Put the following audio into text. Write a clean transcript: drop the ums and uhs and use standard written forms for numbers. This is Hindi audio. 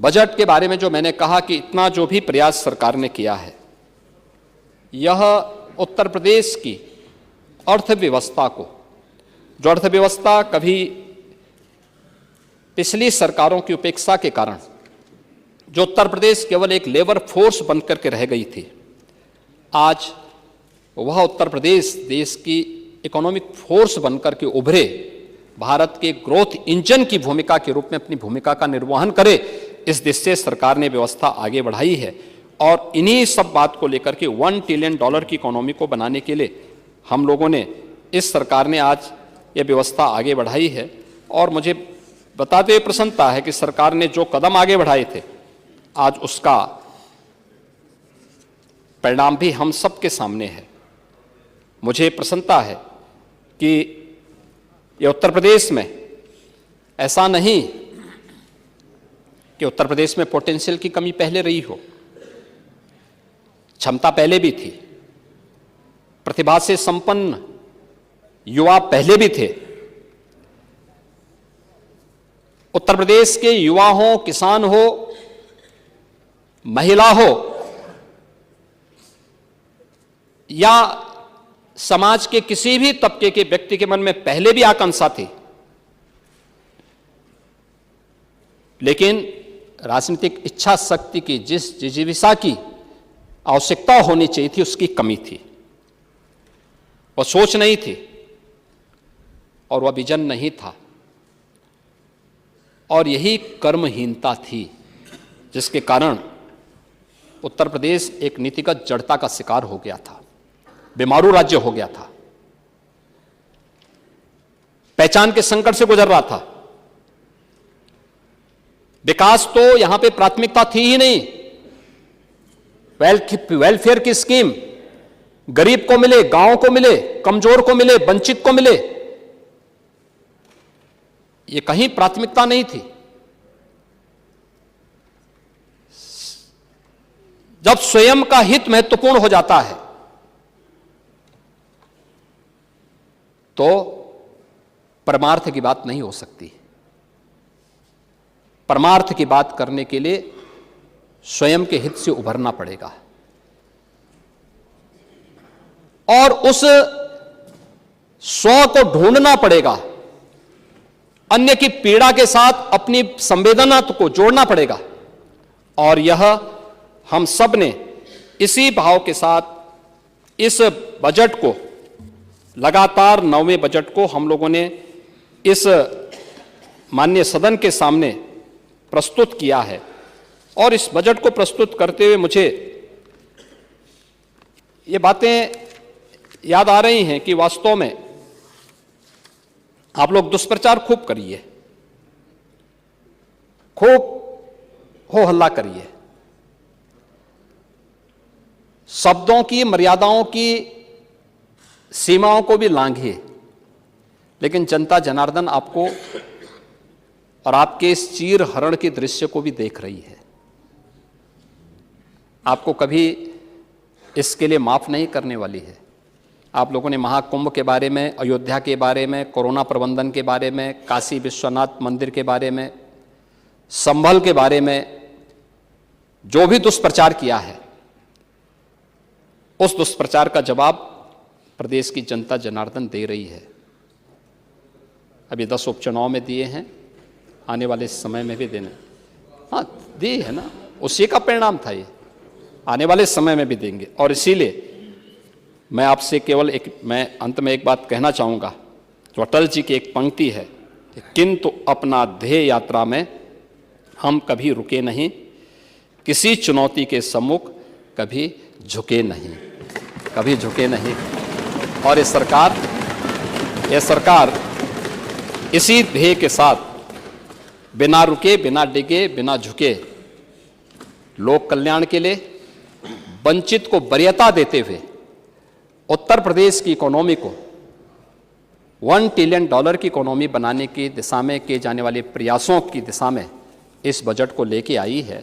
बजट के बारे में जो मैंने कहा कि इतना जो भी प्रयास सरकार ने किया है, यह उत्तर प्रदेश की अर्थव्यवस्था को, जो अर्थव्यवस्था कभी पिछली सरकारों की उपेक्षा के कारण जो उत्तर प्रदेश केवल एक लेबर फोर्स बनकर के रह गई थी, आज वह उत्तर प्रदेश देश की इकोनॉमिक फोर्स बनकर के उभरे, भारत के ग्रोथ इंजन की भूमिका के रूप में अपनी भूमिका का निर्वहन करे, इस दिशा से सरकार ने व्यवस्था आगे बढ़ाई है। और इन्हीं सब बात को लेकर के $1 ट्रिलियन की इकोनॉमी को बनाने के लिए हम लोगों ने, इस सरकार ने आज ये व्यवस्था आगे बढ़ाई है। और मुझे बताते हुए प्रसन्नता है कि सरकार ने जो कदम आगे बढ़ाए थे, आज उसका परिणाम भी हम सबके सामने है। मुझे प्रसन्नता है कि ये उत्तर प्रदेश में ऐसा नहीं कि उत्तर प्रदेश में पोटेंशियल की कमी पहले रही हो, क्षमता पहले भी थी, प्रतिभा से संपन्न युवा पहले भी थे। उत्तर प्रदेश के युवा हो, किसान हो, महिला हो या समाज के किसी भी तबके के व्यक्ति के मन में पहले भी आकांक्षा थी, लेकिन राजनीतिक इच्छा शक्ति की, जिस जिजीविषा की आवश्यकता होनी चाहिए थी, उसकी कमी थी। वह सोच नहीं थी और वह विजन नहीं था, और यही कर्महीनता थी जिसके कारण उत्तर प्रदेश एक नीतिगत जड़ता का शिकार हो गया था, बीमारू राज्य हो गया था, पहचान के संकट से गुजर रहा था। विकास तो यहां पे प्राथमिकता थी ही नहीं। वेलफेयर की स्कीम गरीब को मिले, गांव को मिले, कमजोर को मिले, वंचित को मिले, ये कहीं प्राथमिकता नहीं थी। जब स्वयं का हित महत्वपूर्ण हो जाता है तो परमार्थ की बात नहीं हो सकती। परमार्थ की बात करने के लिए स्वयं के हित से उभरना पड़ेगा और उस स्व को ढूंढना पड़ेगा, अन्य की पीड़ा के साथ अपनी संवेदना को जोड़ना पड़ेगा। और यह हम सब ने इसी भाव के साथ इस बजट को, लगातार 9वें बजट को हम लोगों ने इस माननीय सदन के सामने प्रस्तुत किया है। और इस बजट को प्रस्तुत करते हुए मुझे ये बातें याद आ रही हैं कि वास्तव में आप लोग दुष्प्रचार खूब करिए, खूब हो हल्ला करिए, शब्दों की, मर्यादाओं की सीमाओं को भी लांघिए, लेकिन जनता जनार्दन आपको और आपके इस चीर हरण के दृश्य को भी देख रही है। आपको कभी इसके लिए माफ नहीं करने वाली है। आप लोगों ने महाकुंभ के बारे में, अयोध्या के बारे में, कोरोना प्रबंधन के बारे में, काशी विश्वनाथ मंदिर के बारे में, संभल के बारे में जो भी दुष्प्रचार किया है, उस दुष्प्रचार का जवाब प्रदेश की जनता जनार्दन दे रही है। अभी 10 उपचुनाव में दिए हैं, आने वाले समय में भी देने, हाँ दी है ना, उसी का परिणाम था ये, आने वाले समय में भी देंगे। और इसीलिए मैं आपसे केवल मैं अंत में एक बात कहना चाहूँगा, जो अटल जी की एक पंक्ति है, किंतु अपना ध्येय यात्रा में हम कभी रुके नहीं, किसी चुनौती के सम्मुख कभी झुके नहीं, कभी झुके नहीं। और ये सरकार इसी ध्येय के साथ बिना रुके, बिना डिगे, बिना झुके, लोक कल्याण के लिए, वंचित को वरीयता देते हुए उत्तर प्रदेश की इकोनॉमी को $1 ट्रिलियन की इकोनॉमी बनाने की दिशा में किए जाने वाले प्रयासों की दिशा में इस बजट को लेके आई है।